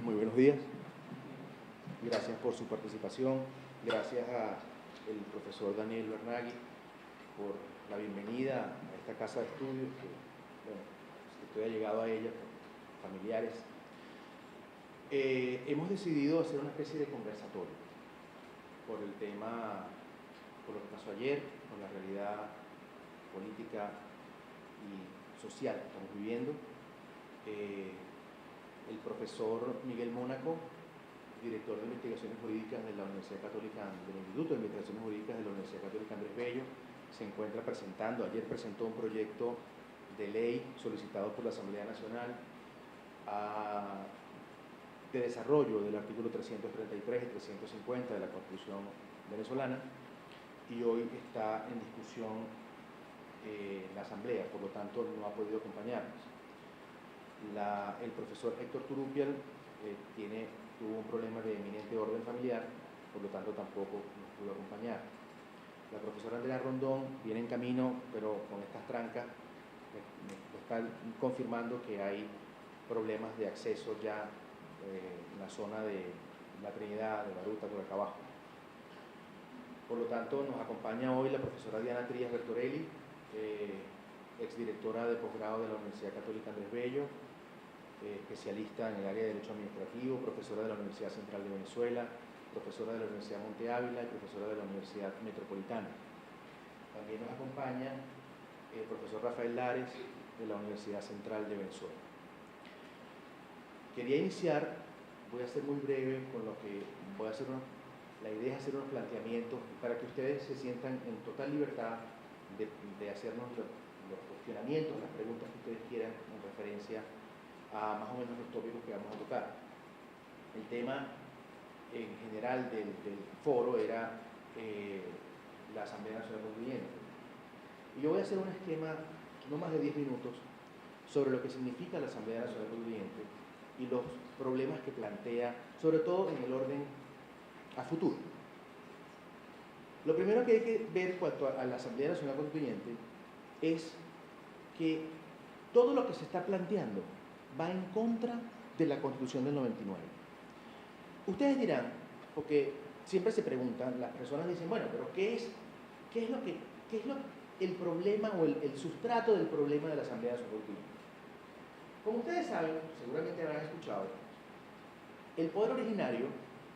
Muy buenos días. Gracias por su participación. Gracias al profesor Daniel Bernaghi por la bienvenida a esta casa de estudios, que bueno, estoy allegado a ella por familiares. Hemos decidido hacer una especie de conversatorio por el tema, por lo que pasó ayer, por la realidad política y social que estamos viviendo. El profesor Miguel Mónaco, director de Investigaciones Jurídicas de la Universidad Católica, del Instituto de Investigaciones Jurídicas de la Universidad Católica Andrés Bello, se encuentra presentando, ayer presentó un proyecto de ley solicitado por la Asamblea Nacional de desarrollo del artículo 333 y 350 de la Constitución venezolana, y hoy está en discusión la Asamblea, por lo tanto no ha podido acompañarnos. El profesor Héctor Turupial tuvo un problema de eminente orden familiar, por lo tanto tampoco nos pudo acompañar. La profesora Andrea Rondón viene en camino, pero con estas trancas me están confirmando que hay problemas de acceso ya en la zona de La Trinidad, de Baruta, por acá abajo. Por lo tanto, nos acompaña hoy la profesora Diana Trías Bertorelli, exdirectora de posgrado de la Universidad Católica Andrés Bello, especialista en el área de Derecho Administrativo, profesora de la Universidad Central de Venezuela, profesora de la Universidad Monte Ávila y profesora de la Universidad Metropolitana. También nos acompaña el profesor Rafael Lares, de la Universidad Central de Venezuela. Quería iniciar, voy a ser muy breve con lo que voy a hacer. La idea es hacer unos planteamientos para que ustedes se sientan en total libertad de hacernos los cuestionamientos, las preguntas que ustedes quieran en referencia a más o menos los tópicos que vamos a tocar. El tema en general del foro era la Asamblea Nacional Constituyente. Y yo voy a hacer un esquema, no más de 10 minutos, sobre lo que significa la Asamblea Nacional Constituyente y los problemas que plantea, sobre todo en el orden a futuro. Lo primero que hay que ver cuanto a la Asamblea Nacional Constituyente es que todo lo que se está planteando va en contra de la Constitución del 99. Ustedes dirán, porque siempre se preguntan, las personas dicen, bueno, pero ¿qué es el problema o el sustrato del problema de la Asamblea Nacional Constituyente? Como ustedes saben, seguramente habrán escuchado, el poder originario,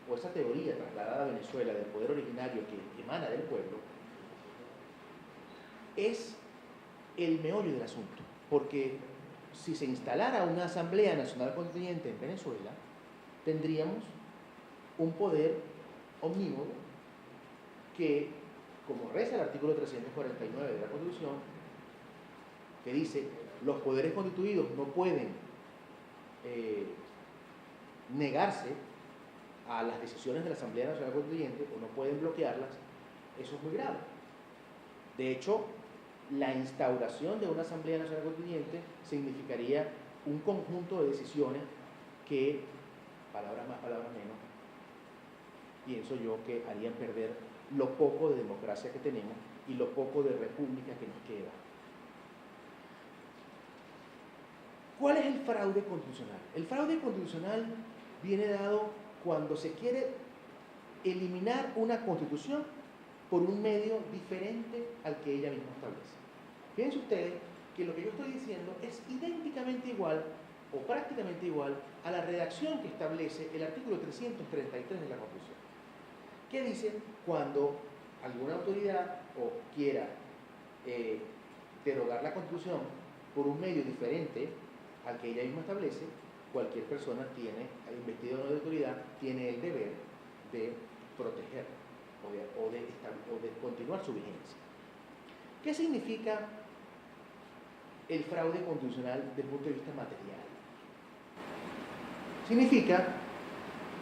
o esa teoría trasladada a Venezuela del poder originario que emana del pueblo, es el meollo del asunto, porque si se instalara una Asamblea Nacional Constituyente en Venezuela, tendríamos un poder omnímodo que, como reza el artículo 349 de la Constitución, que dice, los poderes constituidos no pueden negarse a las decisiones de la Asamblea Nacional Constituyente o no pueden bloquearlas. Eso es muy grave. De hecho, la instauración de una Asamblea Nacional Constituyente significaría un conjunto de decisiones que, palabras más, palabras menos, pienso yo que harían perder lo poco de democracia que tenemos y lo poco de república que nos queda. ¿Cuál es el fraude constitucional? El fraude constitucional viene dado cuando se quiere eliminar una constitución por un medio diferente al que ella misma establece. Fíjense ustedes que lo que yo estoy diciendo es idénticamente igual o prácticamente igual a la redacción que establece el artículo 333 de la Constitución, que dice cuando alguna autoridad o quiera derogar la Constitución por un medio diferente al que ella misma establece, cualquier persona investido o no de autoridad, tiene el deber de proteger o de continuar su vigencia. ¿Qué significa el fraude constitucional desde el punto de vista material? Significa,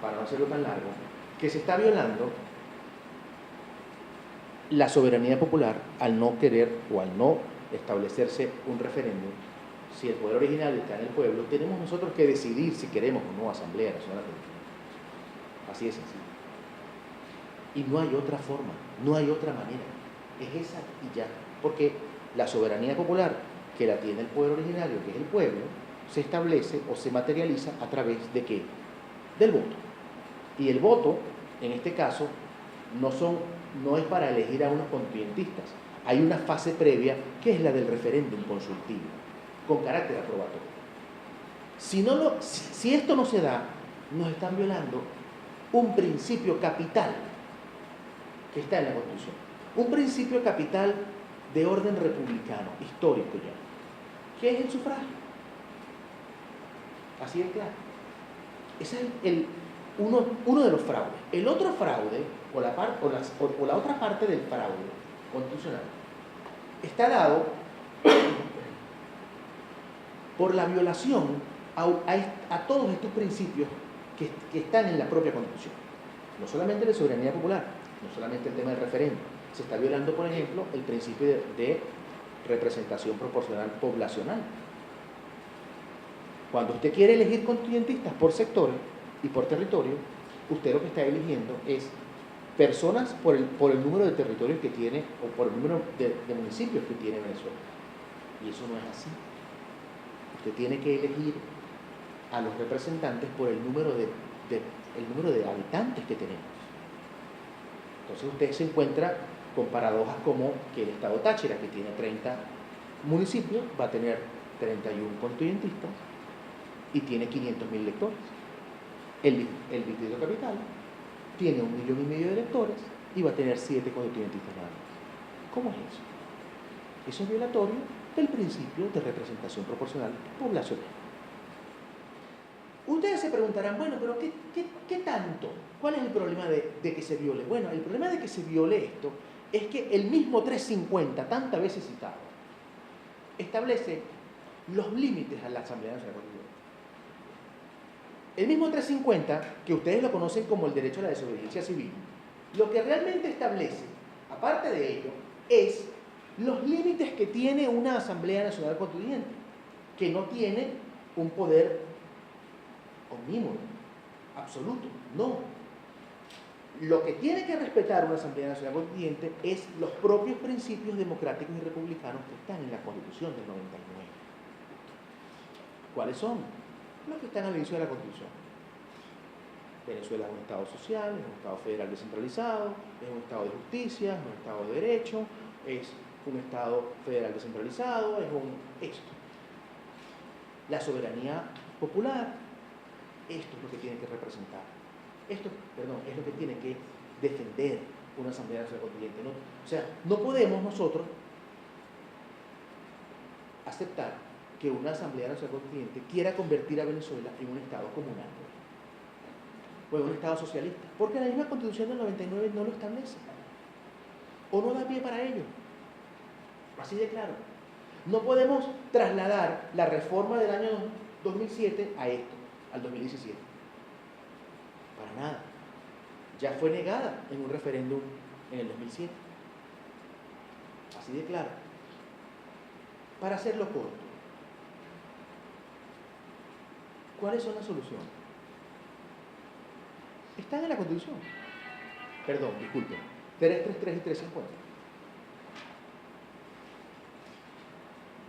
para no hacerlo tan largo, que se está violando la soberanía popular al no querer o al no establecerse un referéndum. Si el poder original está en el pueblo, tenemos nosotros que decidir si queremos o no Asamblea Nacional Constituyente. Así de sencillo. Y no hay otra forma, no hay otra manera. Es esa y ya. Porque la soberanía popular, que la tiene el poder originario, que es el pueblo, se establece o se materializa a través de ¿qué? del voto. Y el voto, en este caso, no es para elegir a unos constituyentistas. Hay una fase previa que es la del referéndum consultivo, con carácter aprobatorio. Si esto no se da, nos están violando un principio capital que está en la Constitución. Un principio capital de orden republicano, histórico ya, que es el sufragio. Así de claro. Ese es uno de los fraudes. El otro fraude, o la otra parte del fraude constitucional, está dado por la violación a todos estos principios que están en la propia Constitución. No solamente la soberanía popular, no solamente el tema del referéndum. Se está violando, por ejemplo, el principio de representación proporcional poblacional. Cuando usted quiere elegir constituyentistas por sectores y por territorio, usted lo que está eligiendo es personas por el número de territorios que tiene o por el número de municipios que tiene Venezuela. Y eso no es así. Usted tiene que elegir a los representantes por el número de habitantes que tenemos. Entonces usted se encuentra con paradojas como que el estado Táchira, que tiene 30 municipios, va a tener 31 constituyentistas y tiene 500.000 lectores. El Distrito Capital tiene 1,5 millones de electores y va a tener 7 constituyentistas nada más. ¿Cómo es eso? Eso es violatorio del principio de representación proporcional poblacional. Ustedes se preguntarán, bueno, pero ¿qué tanto? ¿Cuál es el problema de que se viole? Bueno, el problema de que se viole esto es que el mismo 350, tantas veces citado, establece los límites a la Asamblea Nacional Constituyente. El mismo 350, que ustedes lo conocen como el derecho a la desobediencia civil, lo que realmente establece, aparte de ello, es los límites que tiene una Asamblea Nacional Constituyente, que no tiene un poder omnímodo, absoluto, no. Lo que tiene que respetar una Asamblea Nacional Constituyente es los propios principios democráticos y republicanos que están en la Constitución del 99. ¿Cuáles son? Los que están al inicio de la Constitución. Venezuela es un Estado social, es un Estado federal descentralizado, es un Estado de justicia, es un Estado de derecho, es un Estado federal descentralizado, es esto. La soberanía popular, esto es lo que tiene que representar. Esto, perdón, es lo que tiene que defender una Asamblea Nacional Constituyente. ¿No? O sea, no podemos nosotros aceptar que una Asamblea Nacional Constituyente quiera convertir a Venezuela en un Estado comunal o en un Estado socialista, porque la misma Constitución del 99 no lo establece o no da pie para ello. Así de claro. No podemos trasladar la reforma del año 2007 a esto, al 2017. Para nada. Ya fue negada en un referéndum en el 2007. Así de claro. Para hacerlo corto, ¿cuáles son las soluciones? Están en la Constitución. Perdón, disculpen. 333 y 350.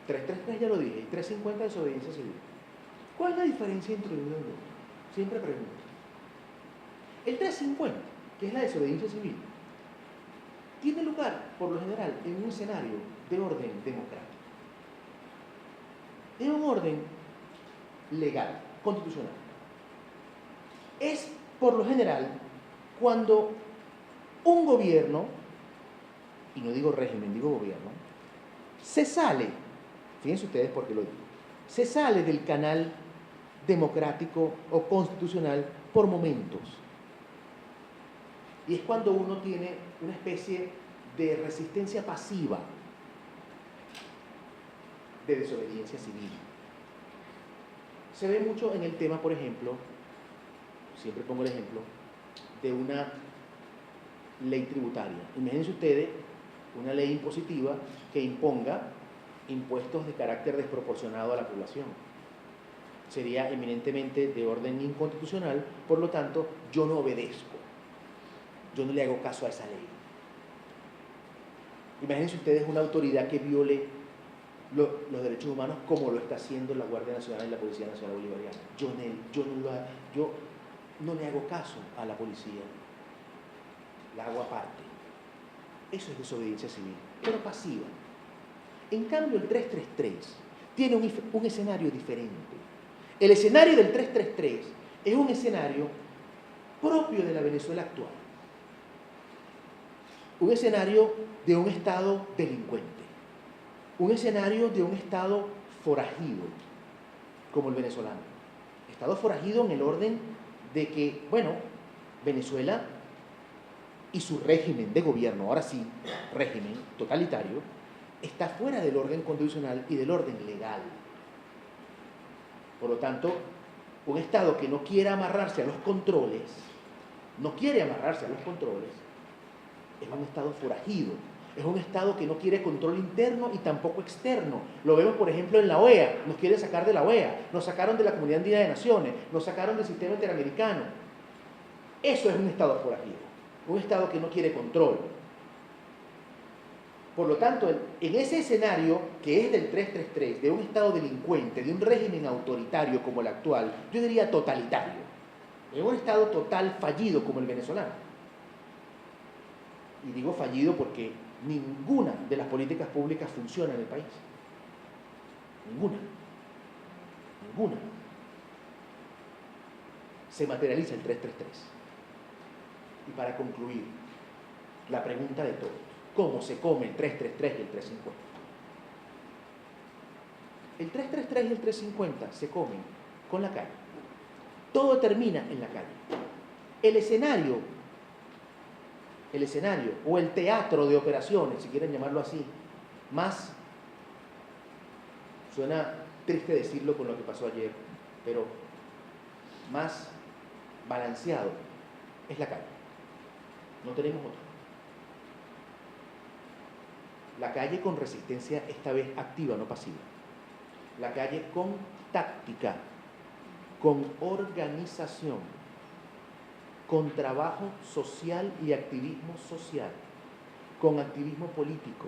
333 ya lo dije, y 350 de desobediencia civil. ¿Cuál es la diferencia entre uno y otro? Siempre pregunto. El 350, que es la desobediencia civil, tiene lugar, por lo general, en un escenario de orden democrático. De un orden legal, constitucional. Es, por lo general, cuando un gobierno, y no digo régimen, digo gobierno, se sale, fíjense ustedes por qué lo digo, se sale del canal democrático o constitucional por momentos. Y es cuando uno tiene una especie de resistencia pasiva de desobediencia civil. Se ve mucho en el tema, por ejemplo, siempre pongo el ejemplo, de una ley tributaria. Imagínense ustedes una ley impositiva que imponga impuestos de carácter desproporcionado a la población. Sería eminentemente de orden inconstitucional, por lo tanto, yo no obedezco. Yo no le hago caso a esa ley. Imagínense ustedes una autoridad que viole los derechos humanos como lo está haciendo la Guardia Nacional y la Policía Nacional Bolivariana. no le hago caso a la policía, la hago aparte. Eso es desobediencia civil, pero pasiva. En cambio, el 333 tiene un escenario diferente. El escenario del 333 es un escenario propio de la Venezuela actual. Un escenario de un Estado delincuente. Un escenario de un Estado forajido, como el venezolano. Estado forajido en el orden de que, bueno, Venezuela y su régimen de gobierno, ahora sí, régimen totalitario, está fuera del orden constitucional y del orden legal. Por lo tanto, un Estado que no quiere amarrarse a los controles, es un Estado forajido, es un Estado que no quiere control interno y tampoco externo. Lo vemos, por ejemplo, en la OEA, nos quieren sacar de la OEA, nos sacaron de la Comunidad Andina de Naciones, nos sacaron del sistema interamericano. Eso es un Estado forajido, un Estado que no quiere control. Por lo tanto, en ese escenario que es del 333, de un Estado delincuente, de un régimen autoritario como el actual, yo diría totalitario, en un Estado total fallido como el venezolano. Y digo fallido porque ninguna de las políticas públicas funciona en el país. Ninguna. Se materializa el 333. Y para concluir, la pregunta de todos: ¿cómo se come el 333 y el 350? El 333 y el 350 se comen con la calle. Todo termina en la calle. El escenario o el teatro de operaciones, si quieren llamarlo así, más, suena triste decirlo con lo que pasó ayer, pero más balanceado, es la calle. No tenemos otro. La calle con resistencia, esta vez activa, no pasiva. La calle con táctica, con organización, con trabajo social y activismo social, con activismo político.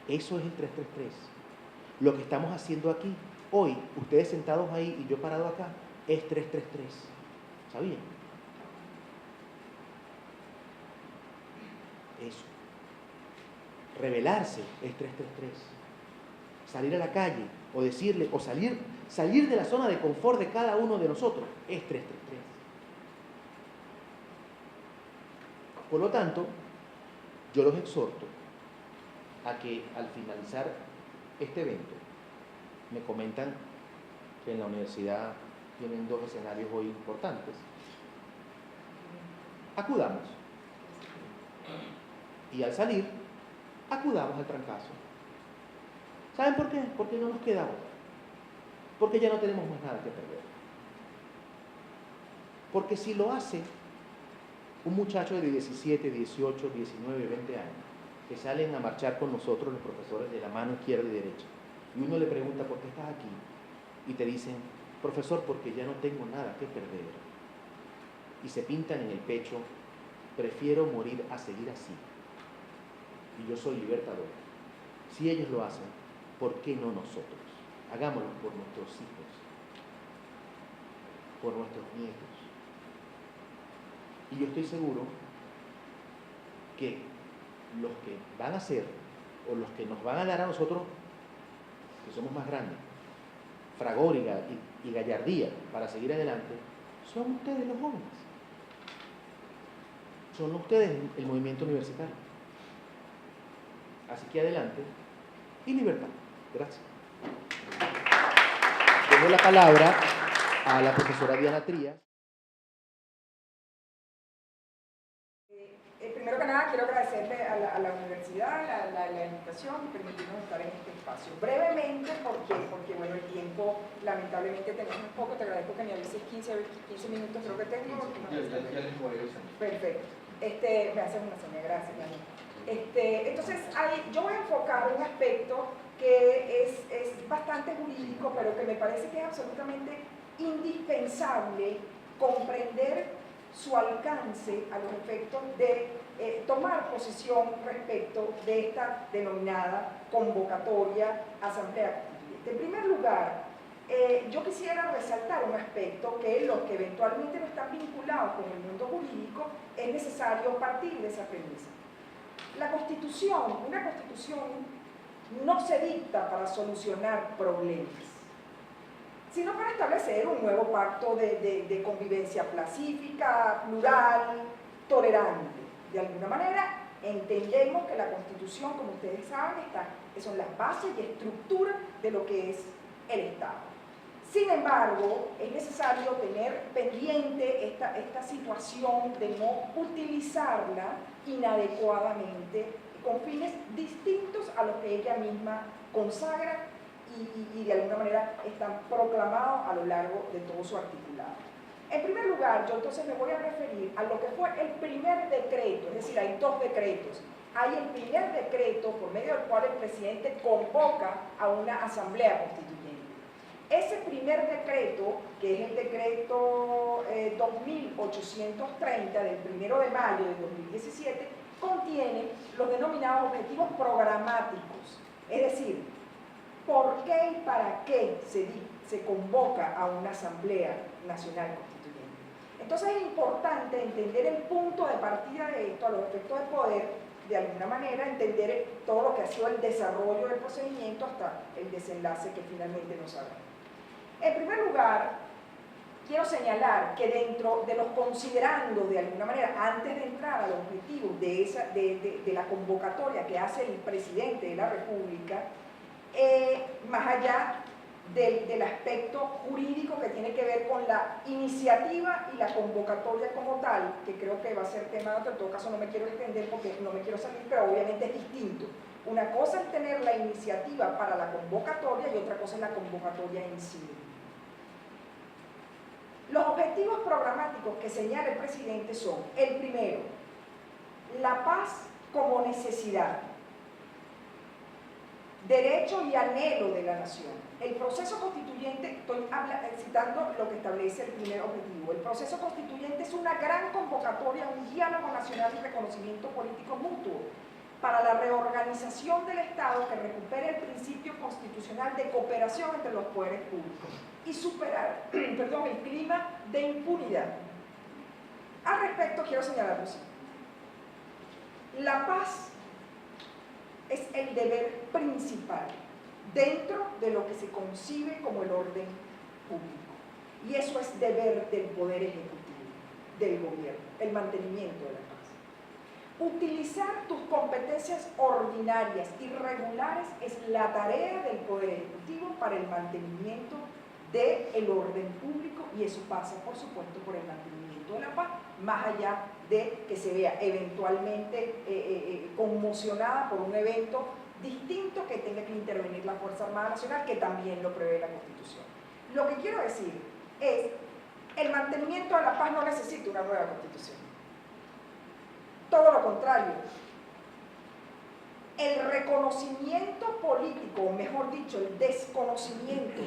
Eso es el 333. Lo que estamos haciendo aquí, hoy, ustedes sentados ahí y yo parado acá, es 333. ¿Sabían? Eso. Rebelarse es 333. Salir a la calle o decirle, o salir de la zona de confort de cada uno de nosotros es 333. Por lo tanto, yo los exhorto a que al finalizar este evento, me comentan que en la universidad tienen 2 escenarios hoy importantes, acudamos. Y al salir, acudamos al trancazo. ¿Saben por qué? Porque no nos queda otra. Porque ya no tenemos más nada que perder. Porque si lo hace un muchacho de 17, 18, 19, 20 años, que salen a marchar con nosotros los profesores de la mano izquierda y derecha, y uno le pregunta ¿por qué estás aquí? Y te dicen, profesor, porque ya no tengo nada que perder. Y se pintan en el pecho, prefiero morir a seguir así. Y yo soy libertador. Si ellos lo hacen, ¿por qué no nosotros? Hagámoslo por nuestros hijos, por nuestros nietos. Y yo estoy seguro que los que van a ser, o los que nos van a dar a nosotros, que somos más grandes, fragóriga y gallardía para seguir adelante, son ustedes los jóvenes. Son ustedes el movimiento universitario. Así que adelante y libertad. Gracias. Dejo la palabra a la profesora Diana Trías. Primero que nada, quiero agradecerle a la universidad la invitación y permitirnos estar en este espacio. Brevemente, porque bueno, el tiempo lamentablemente tenemos un poco. Te agradezco que me avises 15 minutos, creo que tengo. Ya les voy a avisar. Perfecto. Me haces una señal, gracias, Dani. Entonces, yo voy a enfocar un aspecto que es bastante jurídico, pero que me parece que es absolutamente indispensable comprender su alcance a los efectos de tomar posición respecto de esta denominada convocatoria asamblea constituyente. En primer lugar, yo quisiera resaltar un aspecto que los que eventualmente no están vinculados con el mundo jurídico es necesario partir de esa premisa. La Constitución, una Constitución no se dicta para solucionar problemas, sino para establecer un nuevo pacto de convivencia pacífica, plural, tolerante. De alguna manera, entendemos que la Constitución, como ustedes saben, son las bases y estructuras de lo que es el Estado. Sin embargo, es necesario tener pendiente esta situación de no utilizarla inadecuadamente con fines distintos a los que ella misma consagra y de alguna manera están proclamados a lo largo de todo su articulado. En primer lugar, yo entonces me voy a referir a lo que fue el primer decreto, es decir, hay dos decretos. Hay el primer decreto por medio del cual el presidente convoca a una asamblea constituyente. Ese primer decreto, que es el decreto 2830 del 1 de mayo de 2017, contiene los denominados objetivos programáticos, es decir, por qué y para qué se convoca a una Asamblea Nacional Constituyente. Entonces es importante entender el punto de partida de esto a los efectos de poder, de alguna manera entender todo lo que ha sido el desarrollo del procedimiento hasta el desenlace que finalmente nos haga. En primer lugar, quiero señalar que dentro de los considerandos, de alguna manera, antes de entrar al objetivo de la convocatoria que hace el presidente de la República, más allá del aspecto jurídico que tiene que ver con la iniciativa y la convocatoria como tal, que creo que va a ser tema de otro, en todo caso no me quiero extender porque no me quiero salir, pero obviamente es distinto. Una cosa es tener la iniciativa para la convocatoria y otra cosa es la convocatoria en sí. Los objetivos programáticos que señala el presidente son, el primero, la paz como necesidad, derecho y anhelo de la nación. El proceso constituyente, estoy citando lo que establece el primer objetivo, el proceso constituyente es una gran convocatoria, un diálogo nacional y reconocimiento político mutuo para la reorganización del Estado que recupere el principio constitucional de cooperación entre los poderes públicos y superar el clima de impunidad. Al respecto quiero señalar lo siguiente. La paz es el deber principal dentro de lo que se concibe como el orden público. Y eso es deber del Poder Ejecutivo, del gobierno, el mantenimiento de la paz. Utilizar tus competencias ordinarias y regulares es la tarea del Poder Ejecutivo para el mantenimiento del orden público y eso pasa, por supuesto, por el mantenimiento de la paz, más allá de que se vea eventualmente conmocionada por un evento distinto que tenga que intervenir la Fuerza Armada Nacional, que también lo prevé la Constitución. Lo que quiero decir es, el mantenimiento de la paz no necesita una nueva Constitución. Todo lo contrario. El reconocimiento político, o mejor dicho, el desconocimiento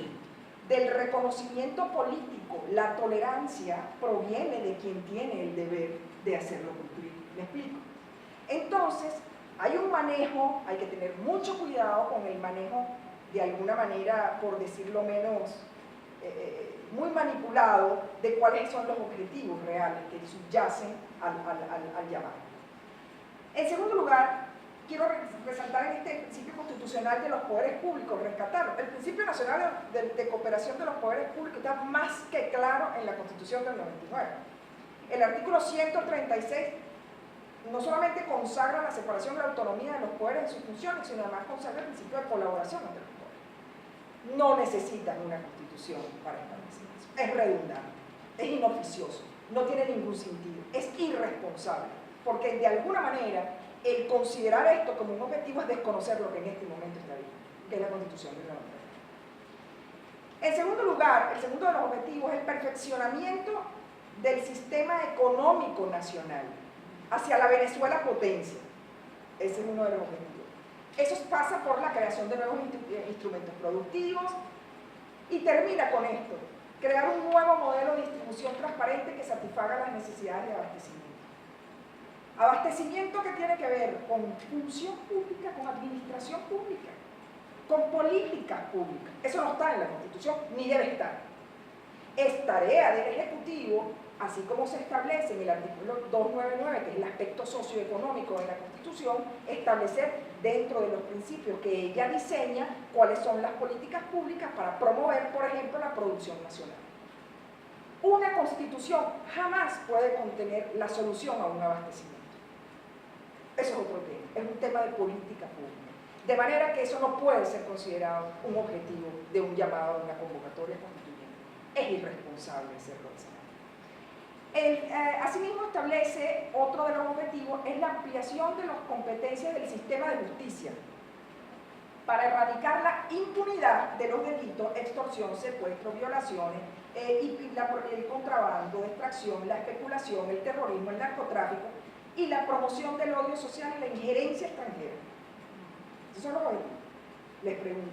del reconocimiento político, la tolerancia, proviene de quien tiene el deber de hacerlo cumplir. ¿Me explico? Entonces, hay un manejo, hay que tener mucho cuidado con el manejo, de alguna manera, por decirlo menos, muy manipulado, de cuáles son los objetivos reales que subyacen al llamado. En segundo lugar, quiero resaltar en este principio constitucional de los poderes públicos, rescatarlo. El principio nacional de cooperación de los poderes públicos está más que claro en la Constitución del 99. El artículo 136 no solamente consagra la separación de la autonomía de los poderes en sus funciones, sino además consagra el principio de colaboración entre los poderes. No necesitan una Constitución para establecer eso. Es redundante, es inoficioso, no tiene ningún sentido, es irresponsable, porque de alguna manera el considerar esto como un objetivo es desconocer lo que en este momento está bien, que es la Constitución de la República. En segundo lugar, el segundo de los objetivos es el perfeccionamiento del sistema económico nacional hacia la Venezuela potencia. Ese es uno de los objetivos. Eso pasa por la creación de nuevos instrumentos productivos y termina con esto, crear un nuevo modelo de distribución transparente que satisfaga las necesidades de abastecimiento. Abastecimiento que tiene que ver con función pública, con administración pública. con políticas públicas. Eso no está en la Constitución, ni debe estar. Es tarea del Ejecutivo, así como se establece en el artículo 299, que es el aspecto socioeconómico de la Constitución, establecer dentro de los principios que ella diseña cuáles son las políticas públicas para promover, por ejemplo, la producción nacional. Una Constitución jamás puede contener la solución a un abastecimiento. Eso es otro tema, es un tema de política pública. De manera que eso no puede ser considerado un objetivo de un llamado a una convocatoria constituyente. Es irresponsable hacerlo de esa manera. Asimismo establece otro de los objetivos, es la ampliación de las competencias del sistema de justicia para erradicar la impunidad de los delitos, extorsión, secuestro, violaciones, el contrabando, extracción, la especulación, el terrorismo, el narcotráfico y la promoción del odio social y la injerencia extranjera. Esos son los objetivos. Les pregunto,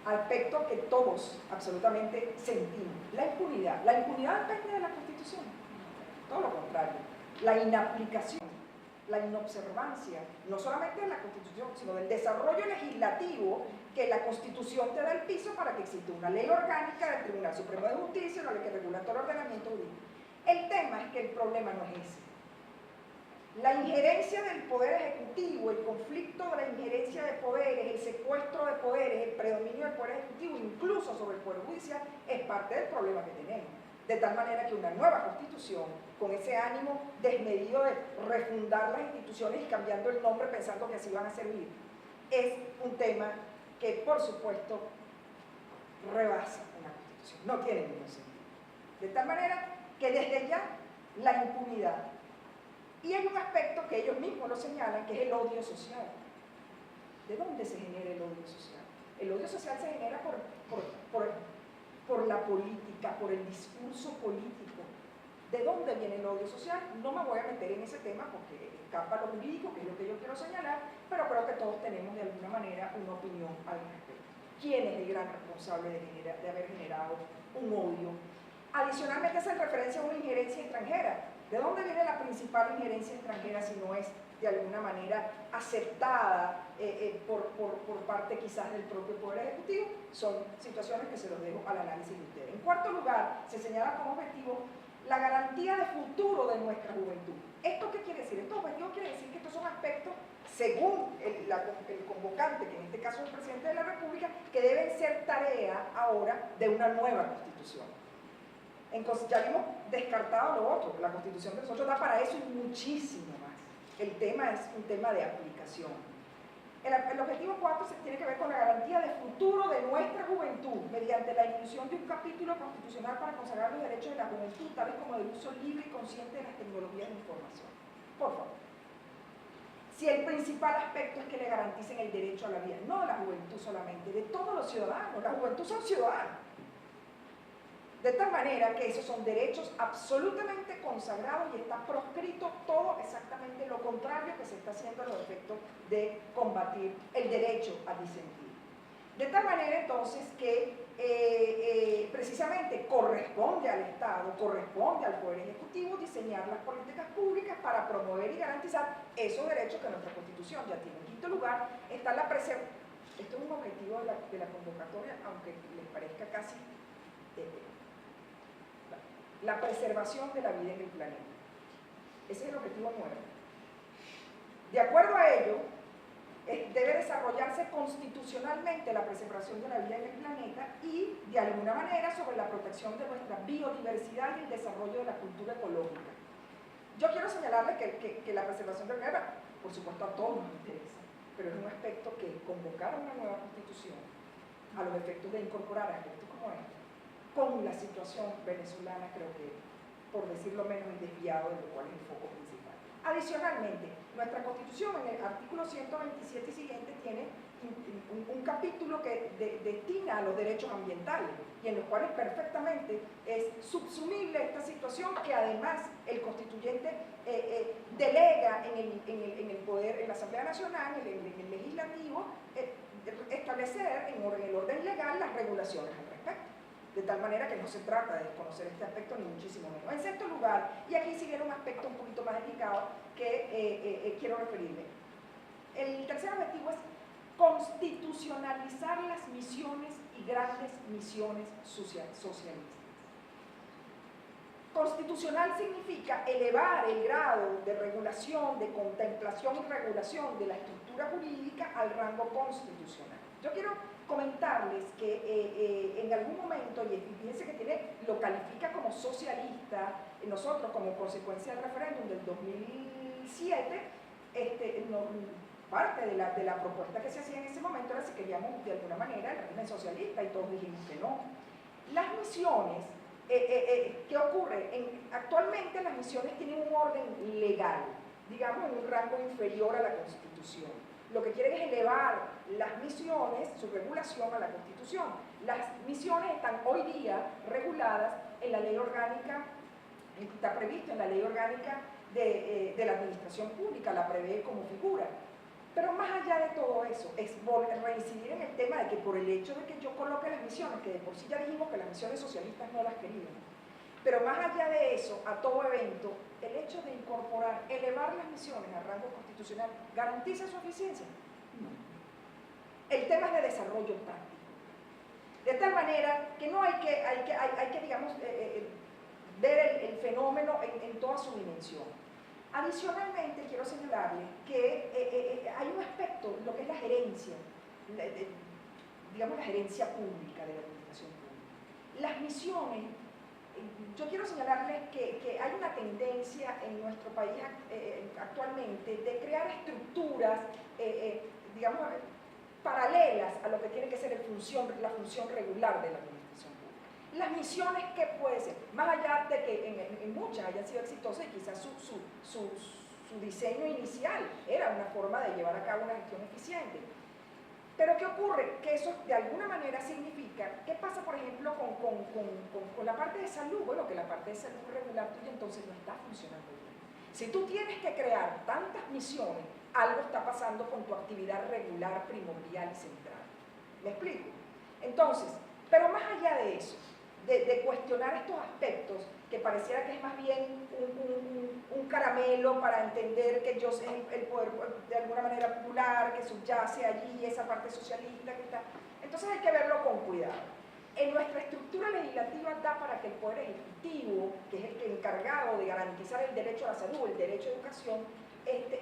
aspecto que todos absolutamente sentimos, la impunidad depende de la Constitución, todo lo contrario, la inaplicación, la inobservancia, no solamente de la Constitución, sino del desarrollo legislativo que la Constitución te da el piso para que exista una ley orgánica del Tribunal Supremo de Justicia, una ley que regula todo el ordenamiento jurídico. El tema es que el problema no es ese. La injerencia del poder ejecutivo, el conflicto de la injerencia de poderes, el secuestro de poderes, el predominio del poder ejecutivo, incluso sobre el poder judicial, es parte del problema que tenemos. De tal manera que una nueva constitución, con ese ánimo desmedido de refundar las instituciones y cambiando el nombre pensando que así van a servir, es un tema que, por supuesto, rebasa una constitución. No tiene ningún sentido. De tal manera que desde ya la impunidad. Y hay un aspecto que ellos mismos lo señalan, que es el odio social. ¿De dónde se genera el odio social? El odio social se genera por la política, por el discurso político. ¿De dónde viene el odio social? No me voy a meter en ese tema porque escapa lo jurídico, que es lo que yo quiero señalar, pero creo que todos tenemos de alguna manera una opinión al respecto. ¿Quién es el gran responsable de haber generado un odio? Adicionalmente hace referencia a una injerencia extranjera. ¿De dónde viene la principal injerencia extranjera si no es de alguna manera aceptada por parte quizás del propio Poder Ejecutivo? Son situaciones que se los dejo al análisis de ustedes. En cuarto lugar, se señala como objetivo la garantía de futuro de nuestra juventud. ¿Esto qué quiere decir? Estos objetivos quiere decir que estos son aspectos, según el convocante, que en este caso es el presidente de la República, que deben ser tarea ahora de una nueva Constitución. Ya hemos descartado lo otro, la Constitución de nosotros da para eso y muchísimo más. El tema es un tema de aplicación. El objetivo 4 tiene que ver con la garantía de futuro de nuestra juventud mediante la inclusión de un capítulo constitucional para consagrar los derechos de la juventud, tales como el uso libre y consciente de las tecnologías de información. Por favor. Si el principal aspecto es que le garanticen el derecho a la vida, no de la juventud solamente, de todos los ciudadanos. La juventud son ciudadanos. De tal manera que esos son derechos absolutamente consagrados y está proscrito todo exactamente lo contrario que se está haciendo a los efectos de combatir el derecho a disentir. De tal manera entonces que precisamente corresponde al Estado, corresponde al Poder Ejecutivo diseñar las políticas públicas para promover y garantizar esos derechos que nuestra Constitución ya tiene. En quinto lugar está la preservación. Esto es un objetivo de la convocatoria, aunque les parezca casi... la preservación de la vida en el planeta. Ese es el objetivo 9. De acuerdo a ello, debe desarrollarse constitucionalmente la preservación de la vida en el planeta y, de alguna manera, sobre la protección de nuestra biodiversidad y el desarrollo de la cultura ecológica. Yo quiero señalarles que la preservación del planeta, por supuesto, a todos nos interesa, pero es un aspecto que convocar una nueva constitución a los efectos de incorporar aspectos como este con la situación venezolana, creo que, por decirlo menos, es desviado de lo cual es el foco principal. Adicionalmente, nuestra Constitución, en el artículo 127 y siguiente, tiene un capítulo que destina a los derechos ambientales y en los cuales perfectamente es subsumible esta situación que además el constituyente delega en el poder, en la Asamblea Nacional, en el legislativo, establecer en el orden legal las regulaciones al respecto. De tal manera que no se trata de desconocer este aspecto ni muchísimo menos. En sexto lugar, y aquí sí viene un aspecto un poquito más delicado que quiero referirme. El tercer objetivo es constitucionalizar las misiones y grandes misiones socialistas. Constitucional significa elevar el grado de regulación, de contemplación y regulación de la estructura jurídica al rango constitucional. Yo quiero comentarles que en algún momento, y fíjense que lo califica como socialista, nosotros como consecuencia del referéndum del 2007, parte de la propuesta que se hacía en ese momento era si queríamos de alguna manera el régimen socialista, y todos dijimos que no. Las misiones, ¿qué ocurre? Actualmente las misiones tienen un orden legal, digamos en un rango inferior a la Constitución. Lo que quieren es elevar las misiones, su regulación a la Constitución. Las misiones están hoy día reguladas en la ley orgánica, está previsto en la ley orgánica de la administración pública, la prevé como figura. Pero más allá de todo eso, es reincidir en el tema de que por el hecho de que yo coloque las misiones, que de por sí ya dijimos que las misiones socialistas no las querían, pero más allá de eso, a todo evento, el hecho de incorporar, elevar las misiones al rango constitucional, ¿garantiza su eficiencia? No. El tema es de desarrollo táctico. De tal manera que no hay que digamos, ver el fenómeno en toda su dimensión. Adicionalmente, quiero señalarles que hay un aspecto, lo que es la gerencia, digamos la gerencia pública de la administración pública. Las misiones, yo quiero señalarles que hay una tendencia en nuestro país actualmente de crear estructuras, digamos, paralelas a lo que tiene que ser la función regular de la administración pública. Las misiones, ¿qué puede ser? Más allá de que en muchas hayan sido exitosas y quizás su diseño inicial era una forma de llevar a cabo una gestión eficiente. Pero ¿qué ocurre? Que eso de alguna manera significa, ¿qué pasa por ejemplo con la parte de salud? Bueno, que la parte de salud regular tuya entonces no está funcionando bien. Si tú tienes que crear tantas misiones, algo está pasando con tu actividad regular, primordial y central. ¿Me explico? Entonces, pero más allá de eso, de cuestionar estos aspectos, que pareciera que es más bien un caramelo para entender que yo sé el poder de alguna manera popular, que subyace allí esa parte socialista que está. Entonces hay que verlo con cuidado. En nuestra estructura legislativa da para que el Poder Ejecutivo, que es el encargado de garantizar el derecho a la salud, el derecho a educación,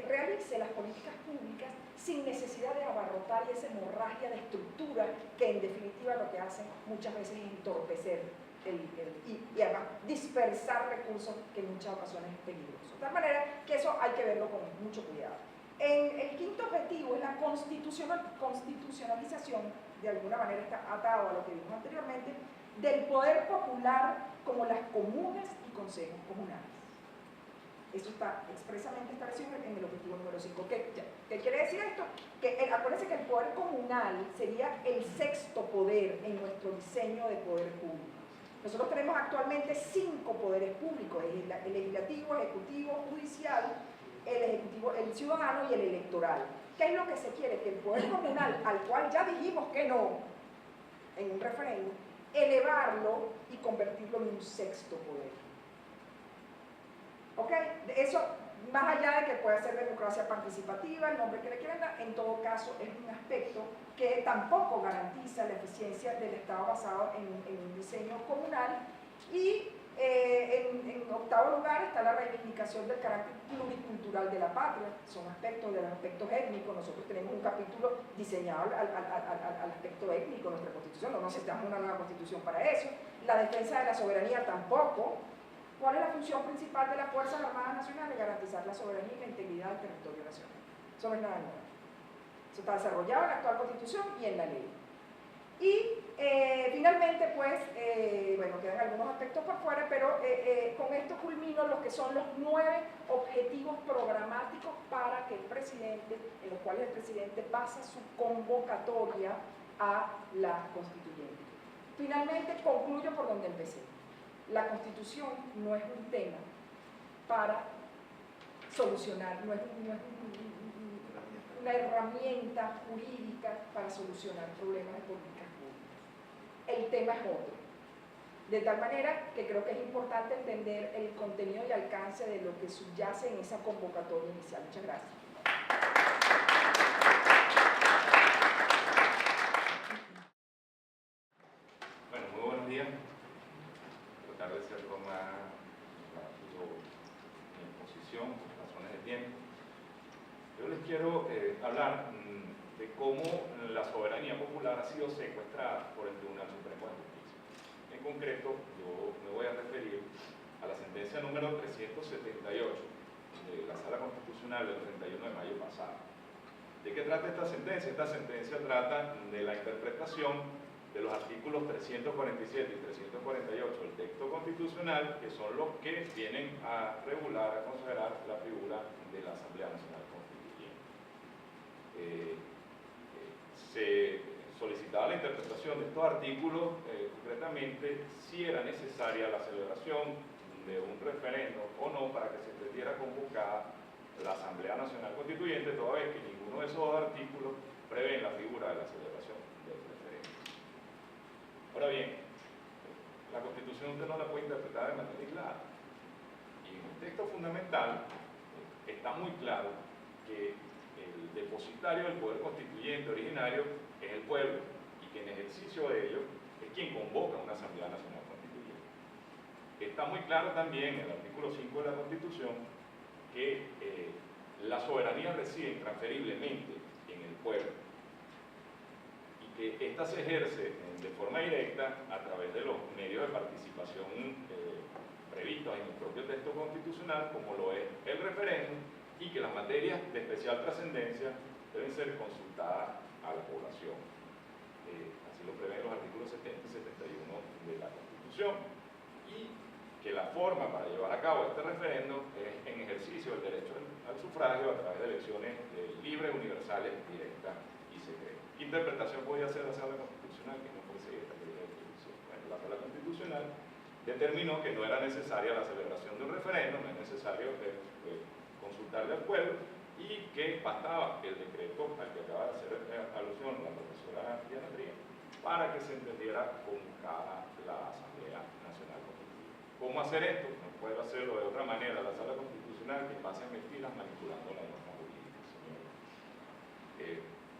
realice las políticas públicas sin necesidad de abarrotar y esa hemorragia de estructuras que en definitiva lo que hacen muchas veces es entorpecer y además dispersar recursos que en muchas ocasiones es peligroso. De tal manera que eso hay que verlo con mucho cuidado. El quinto objetivo es la constitucionalización, de alguna manera está atado a lo que vimos anteriormente, del poder popular como las comunas y consejos comunales. Eso está expresamente establecido en el objetivo número 5. ¿Qué quiere decir esto? Que acuérdense que el poder comunal sería el sexto poder en nuestro diseño de poder público. Nosotros tenemos actualmente 5 poderes públicos, el legislativo, el ejecutivo, judicial, el ciudadano y el electoral. ¿Qué es lo que se quiere? Que el poder comunal, al cual ya dijimos que no en un referéndum, elevarlo y convertirlo en un sexto poder. ¿Ok? Eso, más allá de que pueda ser democracia participativa, el nombre que le quieran dar, en todo caso es un aspecto que tampoco garantiza la eficiencia del Estado basado en un diseño comunal. Y en octavo lugar está la reivindicación del carácter pluricultural de la patria. Son aspectos de los aspectos étnicos. Nosotros tenemos un capítulo diseñado al aspecto étnico en nuestra Constitución. No necesitamos una nueva Constitución para eso. La defensa de la soberanía tampoco. ¿Cuál es la función principal de las Fuerzas Armadas Nacionales? Garantizar la soberanía y la integridad del territorio nacional. Eso no es nada nuevo. Eso está desarrollado en la actual Constitución y en la ley. Y finalmente, pues, bueno, quedan algunos aspectos por fuera, pero con esto culmino lo que son los 9 objetivos programáticos para que el presidente, en los cuales el presidente pasa su convocatoria a la constituyente. Finalmente, concluyo por donde empecé. La Constitución no es un tema para solucionar, no es una herramienta jurídica para solucionar problemas de políticas públicas. El tema es otro. De tal manera que creo que es importante entender el contenido y alcance de lo que subyace en esa convocatoria inicial. Muchas gracias. tratar de ser lo más rápido en exposición, por razones de tiempo. Yo les quiero hablar de cómo la soberanía popular ha sido secuestrada por el Tribunal Supremo de Justicia. En concreto, yo me voy a referir a la sentencia número 378 de la Sala Constitucional del 31 de mayo pasado. ¿De qué trata esta sentencia? Esta sentencia trata de la interpretación de los artículos 347 y 348 del texto constitucional, que son los que vienen a regular, a considerar la figura de la Asamblea Nacional Constituyente. Se solicitaba la interpretación de estos artículos, concretamente si era necesaria la celebración de un referendo o no para que se entendiera convocada la Asamblea Nacional Constituyente, toda vez que ninguno de esos dos artículos prevé la figura de la celebración del referendo. Ahora bien, la Constitución usted no la puede interpretar de manera aislada. Y en el texto fundamental está muy claro que el depositario del poder constituyente originario es el pueblo y que en ejercicio de ello es quien convoca una Asamblea Nacional Constituyente. Está muy claro también en el artículo 5 de la Constitución que la soberanía reside intransferiblemente en el pueblo y que ésta se ejerce de forma directa a través de los medios de participación previstos en el propio texto constitucional, como lo es el referéndum, y que las materias de especial trascendencia deben ser consultadas a la población. Así lo prevén los artículos 70 y 71 de la Constitución. Y que la forma para llevar a cabo este referendo es en ejercicio del derecho al sufragio a través de elecciones libres, universales, directas y secretas. ¿Qué interpretación podía hacer la Sala Constitucional que no fuese esta que diga la Constitución? Bueno, la Sala Constitucional determinó que no era necesaria la celebración de un referendo, no es necesario consultarle al pueblo, y que bastaba el decreto al que acaba de hacer alusión la profesora Diana Trías para que se entendiera convocada la Asamblea Nacional Constituyente. ¿Cómo hacer esto? No puede hacerlo de otra manera la Sala Constitucional que en base a mentiras manipulando la norma jurídica, señores.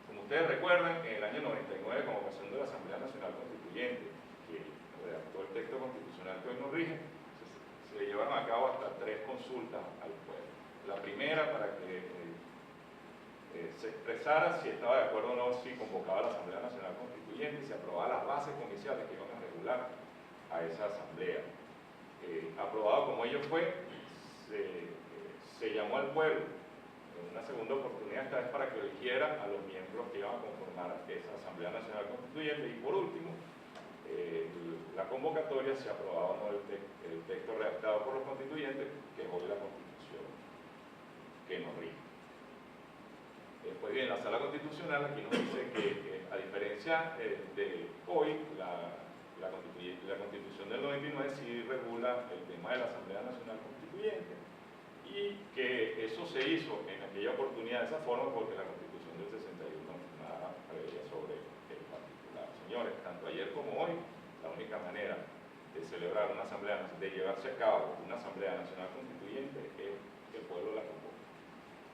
Como ustedes recuerdan, en el año 99, con ocasión de la Asamblea Nacional Constituyente, que redactó el texto constitucional que hoy nos rige, se llevaron a cabo hasta 3 consultas al pueblo. La primera para que se expresara si estaba de acuerdo o no si convocaba la Asamblea Nacional Constituyente y se aprobaba las bases comerciales que iban a regular a esa asamblea. Aprobado como ello fue, se llamó al pueblo en una segunda oportunidad, esta vez para que eligiera a los miembros que iban a conformar esa Asamblea Nacional Constituyente, y por último la convocatoria se aprobaba o no el texto redactado por los constituyentes, que es hoy la Constitución que nos rige. Pues bien, la Sala Constitucional aquí nos dice que a diferencia de hoy, la Constitución del 99 sí regula el tema de la Asamblea Nacional Constituyente, y que eso se hizo en aquella oportunidad de esa forma porque la Constitución del 61 nada preveía sobre el particular. Señores, tanto ayer como hoy, la única manera de celebrar una asamblea, de llevarse a cabo una Asamblea Nacional Constituyente, es que el pueblo la convoque.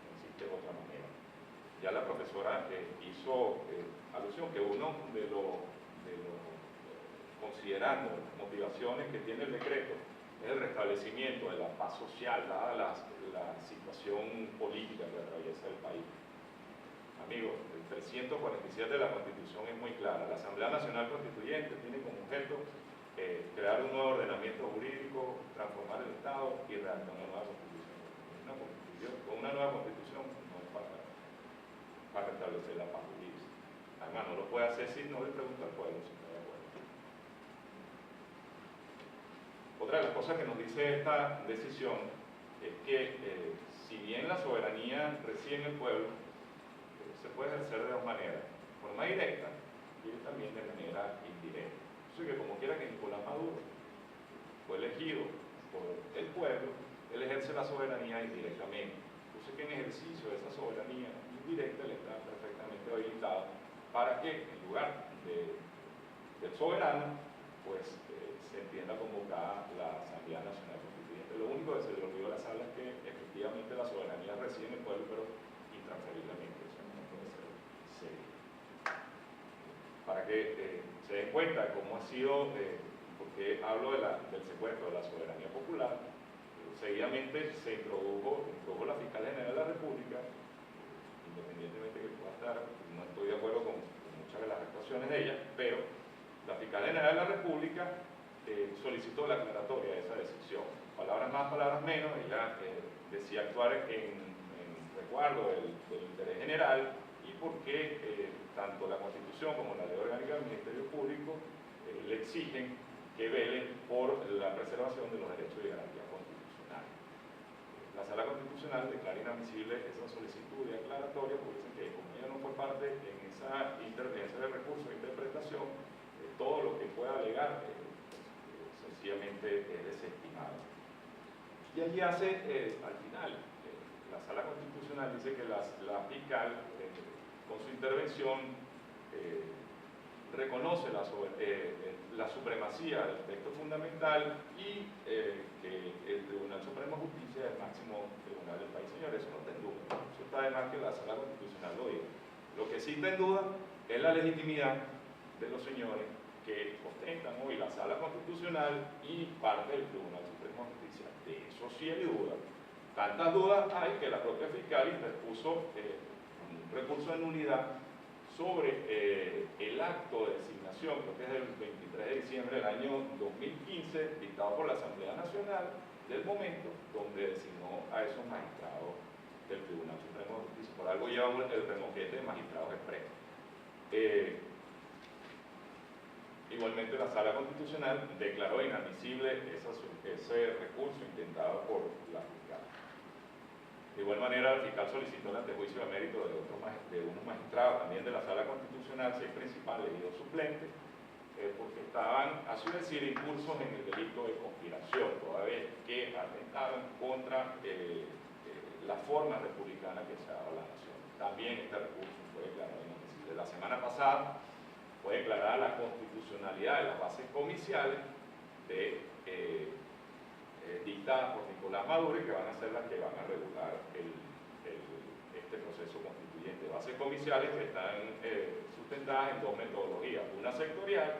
No existe otra manera. Ya la profesora hizo alusión que uno de los considerando motivaciones que tiene el decreto es el restablecimiento de la paz social, dada la situación política que atraviesa el país. Amigos, el 347 de la Constitución es muy clara. La Asamblea Nacional Constituyente tiene como objeto crear un nuevo ordenamiento jurídico, transformar el Estado y redactar una nueva Constitución. Con una nueva Constitución no es para restablecer la paz jurídica. Además, no lo puede hacer si no le pregunta al pueblo si está de acuerdo. Otra de las cosas que nos dice esta decisión es que si bien la soberanía reside en el pueblo, se puede ejercer de dos maneras, de forma directa y también de manera indirecta. Así que como quiera que Nicolás Maduro fue elegido por el pueblo, él ejerce la soberanía indirectamente. Entonces que en ejercicio de esa soberanía indirecta le está perfectamente habilitado para que en lugar del soberano, pues se entienda convocada la Asamblea Nacional Constituyente. Lo único que se le olvidó a la sala es que efectivamente la soberanía reside en el pueblo, pero intransferiblemente, eso no puede ser serio. Para que se den cuenta cómo ha sido, porque qué hablo del secuestro de la soberanía popular? Seguidamente se introdujo la Fiscal General de la República, independientemente que pueda estar, no estoy de acuerdo con muchas de las actuaciones de ella, pero la Fiscal General de la República solicitó la aclaratoria de esa decisión. Palabras más, palabras menos, ella decía actuar en resguardo del interés general y porque tanto la Constitución como la Ley Orgánica del Ministerio Público le exigen que velen por la preservación de los derechos y garantías constitucionales. La Sala Constitucional declara inadmisible esa solicitud de aclaratoria porque dicen que como ella no fue parte en esa intervención de recurso de interpretación, todo lo que pueda alegar sencillamente es desestimado. Y allí hace, al final, la Sala Constitucional dice que la fiscal, con su intervención, reconoce la supremacía del texto fundamental y que el Tribunal Supremo de Justicia es el máximo tribunal del país. Señores, eso no está en duda. Eso está de más que la Sala Constitucional lo diga. Lo que sí está en duda es la legitimidad de los señores que ostentan hoy la Sala Constitucional y parte del Tribunal Supremo de Justicia. De eso sí hay duda. Tantas dudas hay que la propia fiscal interpuso un recurso de nulidad sobre el acto de designación, creo que es del 23 de diciembre del año 2015, dictado por la Asamblea Nacional del momento, donde designó a esos magistrados del Tribunal Supremo de Justicia. Por algo llevamos el remoquete de magistrados expresos. Igualmente la Sala Constitucional declaró inadmisible ese recurso intentado por la fiscal. De igual manera, el fiscal solicitó el antejuicio de mérito de unos magistrados también de la Sala Constitucional, 6 principales y 2 suplentes, porque estaban, a su decir, incursos en el delito de conspiración, toda vez que atentaban contra la forma republicana que se ha dado a la nación. También este recurso fue declarado inadmisible. La semana pasada fue declarada la constitucionalidad de las bases comiciales dictadas por Nicolás Maduro y que van a ser las que van a regular este proceso constituyente. Bases comiciales que están sustentadas en 2 metodologías. Una sectorial,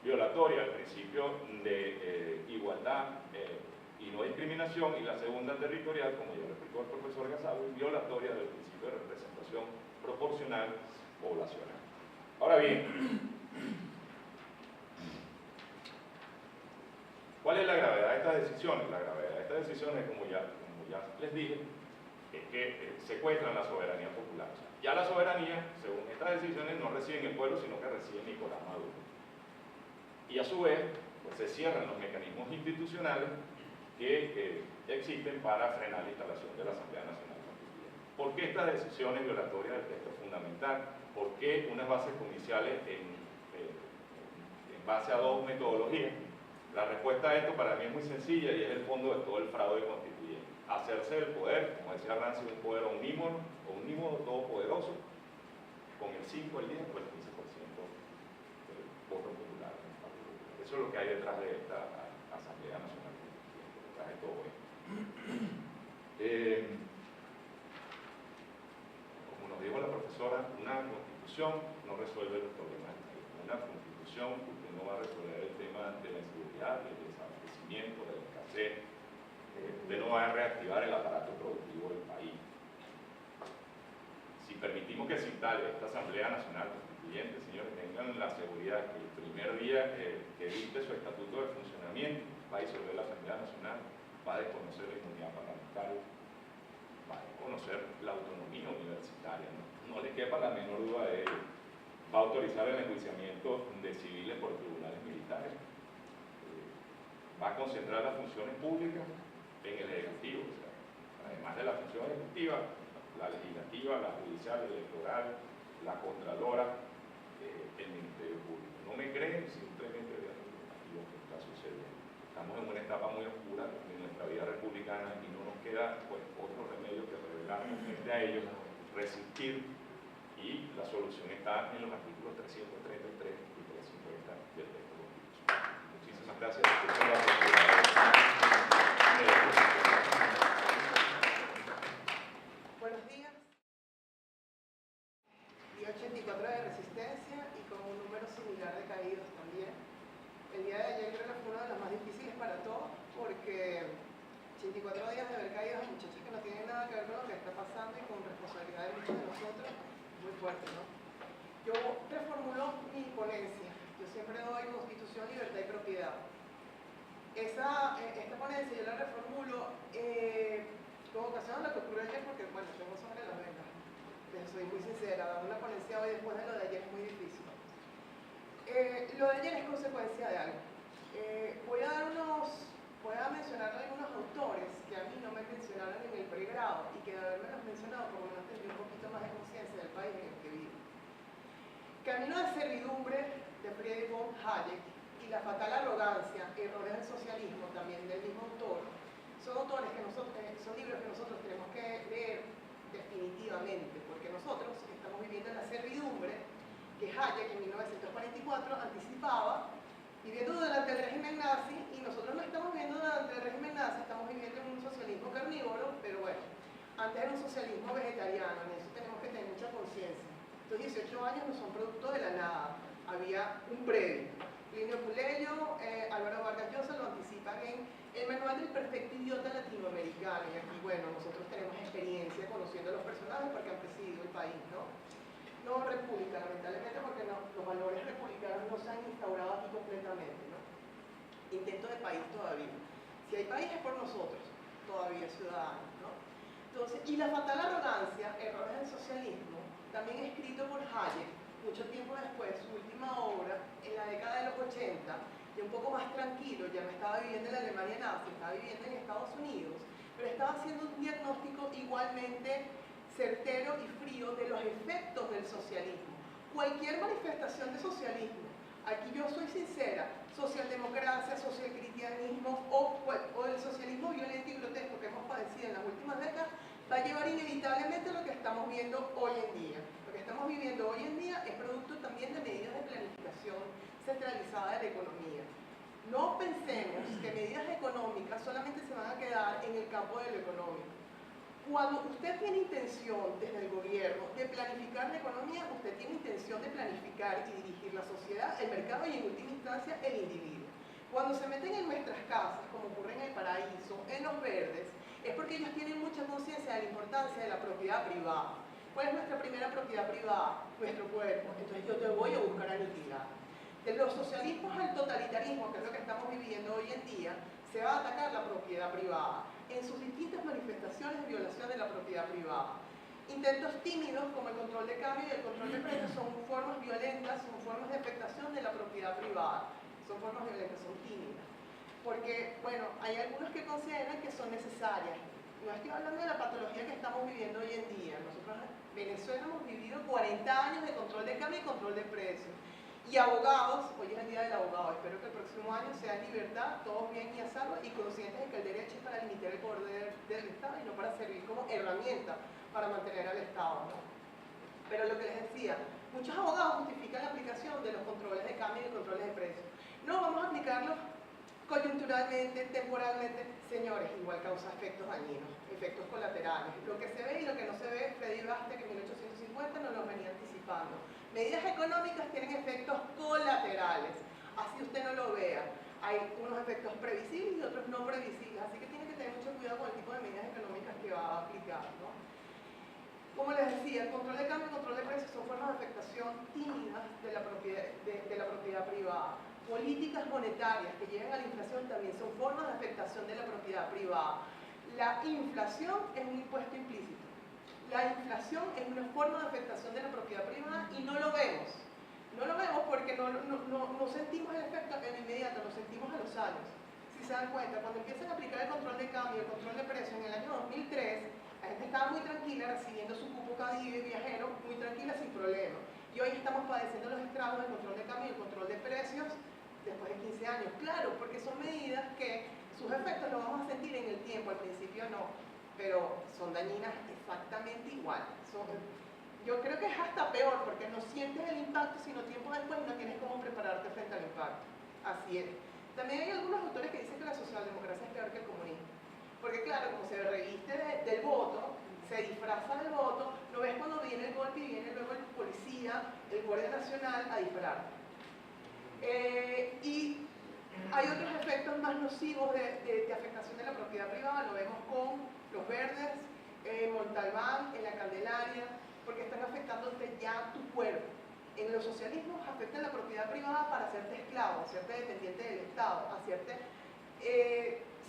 violatoria del principio de igualdad y no discriminación, y la segunda territorial, como ya lo explicó el profesor Gasalo, violatoria del principio de representación proporcional poblacional. Ahora bien, ¿cuál es la gravedad de estas decisiones? La gravedad de estas decisiones, como ya les dije, es que secuestran la soberanía popular. O sea, ya la soberanía, según estas decisiones, no reside en el pueblo, sino que reside en Nicolás Maduro. Y a su vez, pues se cierran los mecanismos institucionales que existen para frenar la instalación de la Asamblea Nacional Constituyente. ¿Por qué estas decisiones violatorias del texto fundamental? ¿Por qué unas bases comiciales en base a 2 metodologías? La respuesta a esto para mí es muy sencilla y es el fondo de todo el fraude constituyente. Hacerse del poder, como decía Rancio, un poder omnímodo todopoderoso, con el 5, el 10 o el 15% del voto popular. Eso es lo que hay detrás de esta Asamblea Nacional Constituyente, detrás de todo esto. Como nos dijo la profesora, una constitución no resuelve los problemas del país. Una constitución que no va a resolver el tema de la inseguridad, del desabastecimiento, de la escasez, de no va a reactivar el aparato productivo del país. Si permitimos que se instale esta Asamblea Nacional Constituyente, señores, tengan la seguridad que el primer día que dicte su estatuto de funcionamiento va a disolver la Asamblea Nacional, va a desconocer la inmunidad parlamentaria, va a desconocer la autonomía universitaria, no le quepa la menor duda de ello. Va a autorizar el enjuiciamiento de civiles por tribunales militares, va a concentrar las funciones públicas en el Ejecutivo, o sea, además de la función ejecutiva, la legislativa, la judicial, la electoral, la contralora, el Ministerio Público. No me creen, simplemente vean lo que está sucediendo. Estamos en una etapa muy oscura de nuestra vida republicana y no nos queda pues, otro remedio que rebelarnos frente a ellos, resistir, y la solución está en los artículos 333 y 350 del texto constitucional. Muchísimas gracias. Buenos días. Día 84 de resistencia y con un número similar de caídos también. El día de ayer creo que fue uno de 84 días de haber caído a muchachos que no tienen nada que ver con lo que está pasando y con responsabilidad de muchos de nosotros, muy fuerte, ¿no? Yo reformulo mi ponencia. Yo siempre doy Constitución, Libertad y Propiedad. Esta ponencia yo la reformulo con ocasión de lo que ocurrió ayer, porque, bueno, tengo sobre las ventas. Soy muy sincera, dar una ponencia hoy después de lo de ayer es muy difícil. Lo de ayer es consecuencia de algo. Voy a mencionar algunos autores que a mí no me mencionaron en el pregrado y que de haberme los mencionado, por lo menos tendría un poquito más de conciencia del país en el que vivo. Camino de servidumbre de Friedrich von Hayek y La fatal arrogancia, errores del socialismo, también del mismo autor, son autores que son libros que nosotros tenemos que leer definitivamente, porque nosotros estamos viviendo en la servidumbre que Hayek en 1944 anticipaba, viviendo durante el régimen nazi, y nosotros no estamos viviendo durante el régimen nazi, estamos viviendo en un socialismo carnívoro, pero bueno, antes era un socialismo vegetariano, en eso tenemos que tener mucha conciencia. Estos 18 años no son producto de la nada, había un previo. Plinio Puleyo, Álvaro Vargas Llosa lo anticipan en el manual del perfecto idiota latinoamericano, y aquí, bueno, nosotros tenemos experiencia conociendo a los personajes porque han presidido el país, ¿no? No república, lamentablemente, porque no, los valores republicanos no se han instaurado aquí completamente, ¿no? Intento de país todavía. Si hay país es por nosotros, todavía ciudadanos, ¿no? Entonces, y La fatal arrogancia, errores del socialismo, también escrito por Hayek, mucho tiempo después, su última obra, en la década de los 80, y un poco más tranquilo, ya no estaba viviendo en la Alemania nazi, estaba viviendo en Estados Unidos, pero estaba haciendo un diagnóstico igualmente certero y frío de los efectos del socialismo. Cualquier manifestación de socialismo, aquí yo soy sincera, socialdemocracia, socialcristianismo o el socialismo violento y grotesco que hemos padecido en las últimas décadas, va a llevar inevitablemente a lo que estamos viendo hoy en día. Lo que estamos viviendo hoy en día es producto también de medidas de planificación centralizada de la economía. No pensemos que medidas económicas solamente se van a quedar en el campo de lo económico. Cuando usted tiene intención desde el gobierno de planificar la economía, usted tiene intención de planificar y dirigir la sociedad, el mercado y en última instancia el individuo. Cuando se meten en nuestras casas, como ocurre en el Paraíso, en Los Verdes, es porque ellos tienen mucha conciencia de la importancia de la propiedad privada. ¿Cuál es nuestra primera propiedad privada? Nuestro cuerpo. Entonces yo te voy a buscar aniquilar. De los socialismos al totalitarismo, que es lo que estamos viviendo hoy en día, se va a atacar la propiedad privada en sus distintas manifestaciones de violación de la propiedad privada. Intentos tímidos como el control de cambio y el control de precios son formas violentas, son formas de afectación de la propiedad privada. Son formas violentas, son tímidas. Porque, bueno, hay algunos que consideran que son necesarias. No estoy hablando de la patología que estamos viviendo hoy en día. Nosotros en Venezuela hemos vivido 40 años de control de cambio y control de precios. Y abogados, hoy es el día del abogado, espero que el próximo año sea en libertad, todos bien y a salvo, y conscientes de que el derecho es para limitar el poder del Estado y no para servir como herramienta para mantener al Estado, ¿no? Pero lo que les decía, muchos abogados justifican la aplicación de los controles de cambio y controles de precios. No, vamos a aplicarlos coyunturalmente, temporalmente. Señores, igual causa efectos dañinos, efectos colaterales. Lo que se ve y lo que no se ve, Freddy Baste, que en 1850 nos lo venía anticipando. Medidas económicas tienen efectos colaterales, así usted no lo vea. Hay unos efectos previsibles y otros no previsibles, así que tiene que tener mucho cuidado con el tipo de medidas económicas que va a aplicar, ¿no? Como les decía, el control de cambio y el control de precios son formas de afectación tímidas de la propiedad privada. Políticas monetarias que llevan a la inflación también son formas de afectación de la propiedad privada. La inflación es un impuesto implícito. La inflación es una forma de afectación de la propiedad privada y no lo vemos. No lo vemos porque no sentimos el efecto en inmediato, lo sentimos a los años. Si se dan cuenta, cuando empiezan a aplicar el control de cambio, el control de precios en el año 2003, la gente estaba muy tranquila recibiendo su cupo Cadive viajero, muy tranquila, sin problema. Y hoy estamos padeciendo los estragos del control de cambio y el control de precios después de 15 años. Claro, porque son medidas que sus efectos los vamos a sentir en el tiempo, al principio no, pero son dañinas exactamente igual. Yo creo que es hasta peor, porque no sientes el impacto, sino tiempo después no tienes cómo prepararte frente al impacto. Así es. También hay algunos autores que dicen que la socialdemocracia es peor que el comunismo. Porque claro, como se reviste del voto, se disfraza del voto, no ves cuando viene el golpe y viene luego el policía, el Guardia Nacional a disparar. Y Hay otros efectos más nocivos de afectación de la propiedad privada, lo vemos con los verdes, Montalbán, en la Candelaria, porque están afectándote ya tu cuerpo. En los socialismos afectan la propiedad privada para hacerte esclavo, hacerte dependiente del Estado, hacerte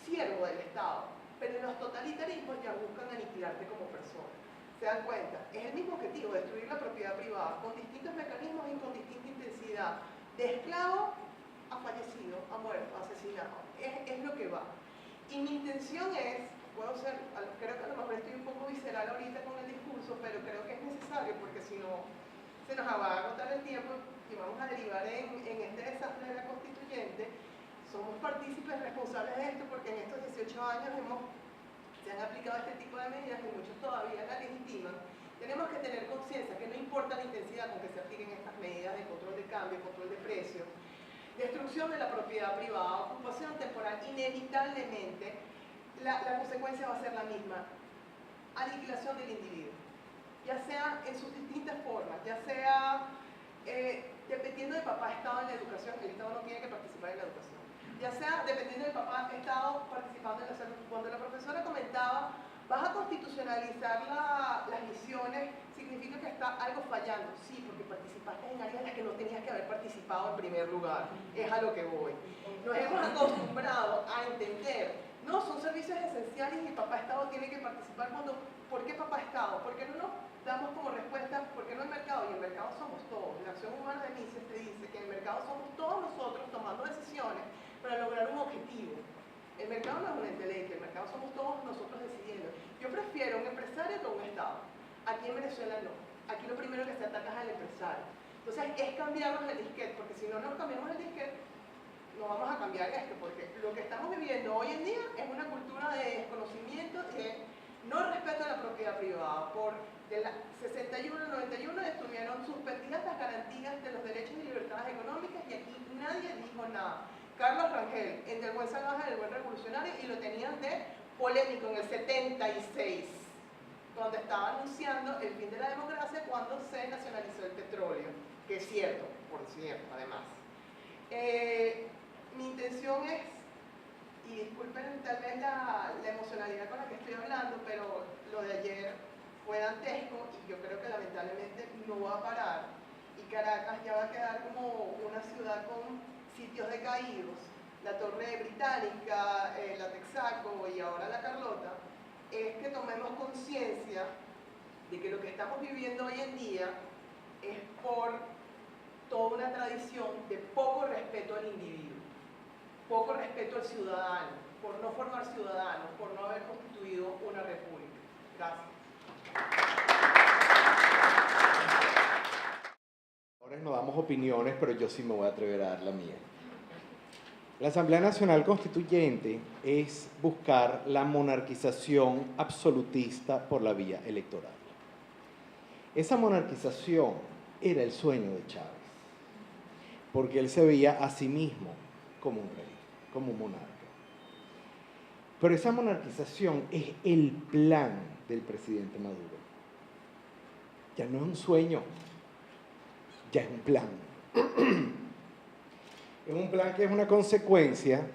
siervo del Estado. Pero en los totalitarismos ya buscan aniquilarte como persona. ¿Se dan cuenta? Es el mismo objetivo, destruir la propiedad privada, con distintos mecanismos y con distinta intensidad. De esclavo a fallecido, a muerto, a asesinado. Es lo que va. Y mi intención es, creo que a lo mejor estoy un poco visceral ahorita con el discurso, pero creo que es necesario porque si no se nos va a agotar el tiempo y vamos a derivar en este desastre de la constituyente. Somos partícipes responsables de esto porque en estos 18 años se han aplicado este tipo de medidas y muchos todavía la legitiman. Tenemos que tener conciencia que no importa la intensidad con que se apliquen estas medidas de control de cambio, control de precios, destrucción de la propiedad privada, ocupación temporal, inevitablemente la consecuencia va a ser la misma: aniquilación del individuo, ya sea en sus distintas formas, ya sea dependiendo del papá Estado en la educación, el Estado no tiene que participar en la educación, ya sea dependiendo del papá Estado participando en la salud. Cuando la profesora comentaba, vas a constitucionalizar las misiones, significa que está algo fallando. Sí, porque participaste en áreas en las que no tenías que haber participado en primer lugar. Es a lo que voy. Nos hemos acostumbrado a entender, no, son servicios esenciales y papá Estado tiene que participar cuando, ¿por qué papá Estado? ¿Por qué no nos damos como respuesta, por qué no el mercado? Y el mercado somos todos. La acción humana de Mises te dice que el mercado somos todos nosotros tomando decisiones para lograr un objetivo. El mercado no es un ente ley, el mercado somos todos nosotros decidiendo. Yo prefiero un empresario que un Estado. Aquí en Venezuela no. Aquí lo primero que se ataca es al empresario. Entonces es cambiarnos el disquete, porque si no nos cambiamos el disquete, no vamos a cambiar esto, porque lo que estamos viviendo hoy en día es una cultura de desconocimiento y de no respeto a la propiedad privada. Por de la 61 al 91 estuvieron suspendidas las garantías de los derechos y libertades económicas y aquí nadie dijo nada. Carlos Rangel, en Del Buen Salvaje, del Buen Revolucionario, y lo tenían de polémico en el 76, donde estaba anunciando el fin de la democracia cuando se nacionalizó el petróleo, que es cierto, por cierto, además. Mi intención es, y disculpen tal vez la emocionalidad con la que estoy hablando, pero lo de ayer fue dantesco y yo creo que lamentablemente no va a parar, y Caracas ya va a quedar como una ciudad con sitios decaídos, la Torre Británica, la Texaco y ahora la Carlota. Es que tomemos conciencia de que lo que estamos viviendo hoy en día es por toda una tradición de poco respeto al individuo, poco respeto al ciudadano, por no formar ciudadanos, por no haber constituido una república. Gracias. Ahora nos damos opiniones, pero yo sí me voy a atrever a dar la mía. La Asamblea Nacional Constituyente es buscar la monarquización absolutista por la vía electoral. Esa monarquización era el sueño de Chávez, porque él se veía a sí mismo como un rey, como un monarca. Pero esa monarquización es el plan del presidente Maduro. Ya no es un sueño, ya es un plan. Es un plan que es una consecuencia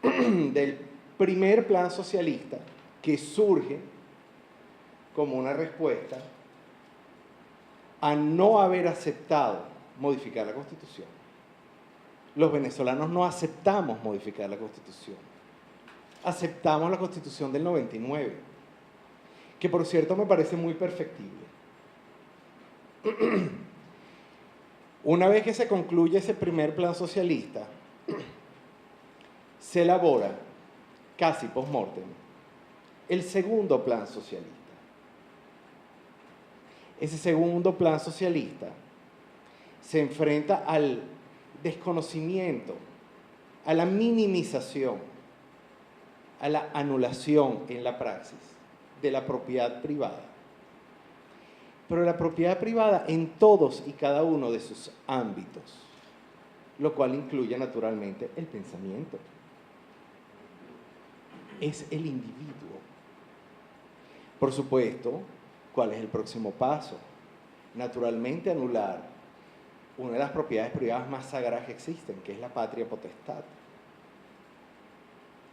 del primer plan socialista que surge como una respuesta a no haber aceptado modificar la Constitución. Los venezolanos no aceptamos modificar la Constitución. Aceptamos la Constitución del 99, que por cierto me parece muy perfectible. Una vez que se concluye ese primer plan socialista, se elabora, casi post-mortem, el segundo plan socialista. Ese segundo plan socialista se enfrenta al desconocimiento, a la minimización, a la anulación en la praxis de la propiedad privada. Pero la propiedad privada en todos y cada uno de sus ámbitos, lo cual incluye naturalmente el pensamiento. Es el individuo. Por supuesto, ¿cuál es el próximo paso? Naturalmente anular una de las propiedades privadas más sagradas que existen, que es la patria potestad.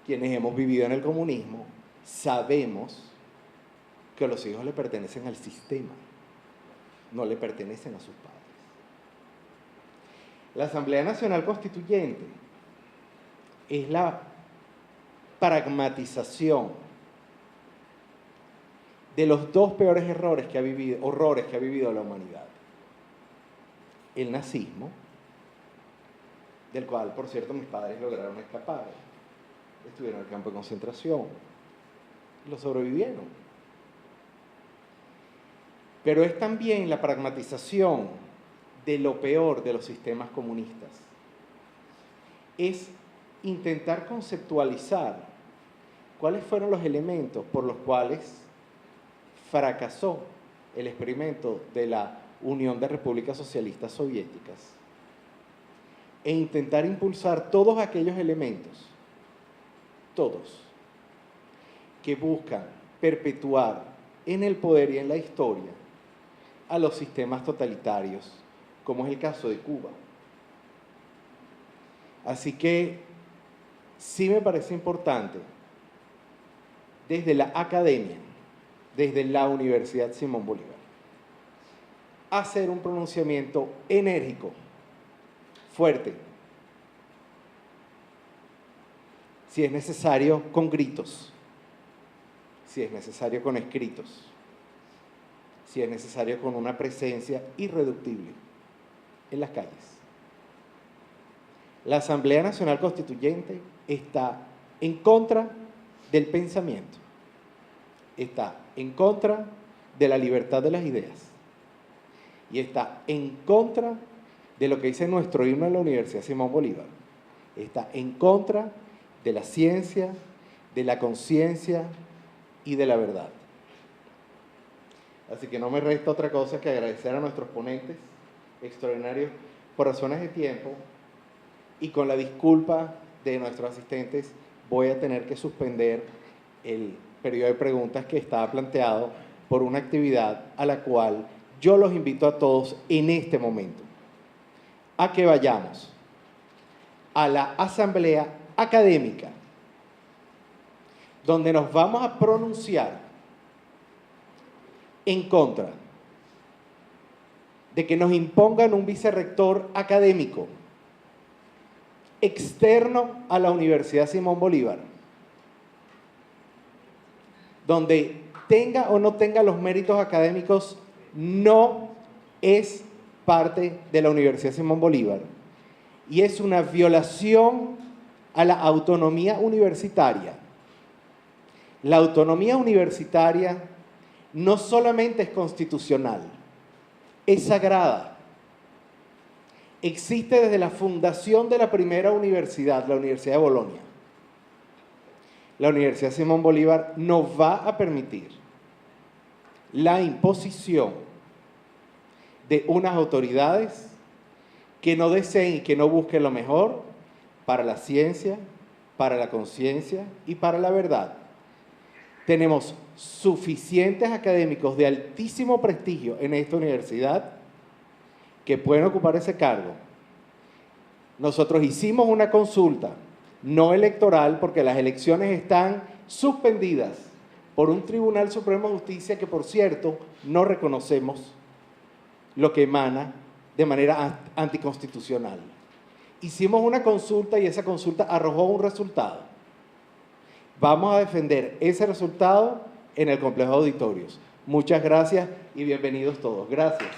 quienes hemos vivido en el comunismo, sabemos que los hijos le pertenecen al sistema, no le pertenecen a sus padres. La Asamblea Nacional Constituyente es la pragmatización de los dos peores horrores que ha vivido la humanidad. El nazismo, del cual, por cierto, mis padres lograron escapar. Estuvieron en el campo de concentración, lo sobrevivieron. Pero es también la pragmatización de lo peor de los sistemas comunistas. Es intentar conceptualizar cuáles fueron los elementos por los cuales fracasó el experimento de la Unión de Repúblicas Socialistas Soviéticas e intentar impulsar todos aquellos elementos, todos, que buscan perpetuar en el poder y en la historia a los sistemas totalitarios, como es el caso de Cuba. Así que sí me parece importante, desde la academia, desde la Universidad Simón Bolívar, hacer un pronunciamiento enérgico, fuerte, si es necesario con gritos, si es necesario con escritos, si es necesario con una presencia irreductible en las calles. La Asamblea Nacional Constituyente está en contra del pensamiento, está en contra de la libertad de las ideas y está en contra de lo que dice nuestro himno en la Universidad Simón Bolívar. Está en contra de la ciencia, de la conciencia y de la verdad. Así que no me resta otra cosa que agradecer a nuestros ponentes extraordinarios por razones de tiempo, y con la disculpa de nuestros asistentes voy a tener que suspender el periodo de preguntas que estaba planteado por una actividad a la cual yo los invito a todos en este momento a que vayamos a la asamblea académica, donde nos vamos a pronunciar en contra de que nos impongan un vicerrector académico externo a la Universidad Simón Bolívar, donde tenga o no tenga los méritos académicos, no es parte de la Universidad Simón Bolívar, y es una violación a la autonomía universitaria. La autonomía universitaria no solamente es constitucional, es sagrada. Existe desde la fundación de la primera universidad, la Universidad de Bolonia. La Universidad Simón Bolívar no va a permitir la imposición de unas autoridades que no deseen y que no busquen lo mejor para la ciencia, para la conciencia y para la verdad. Tenemos suficientes académicos de altísimo prestigio en esta universidad que pueden ocupar ese cargo. Nosotros hicimos una consulta no electoral porque las elecciones están suspendidas por un Tribunal Supremo de Justicia que, por cierto, no reconocemos lo que emana de manera anticonstitucional. Hicimos una consulta y esa consulta arrojó un resultado. Vamos a defender ese resultado en el complejo de auditorios. Muchas gracias y bienvenidos todos. Gracias.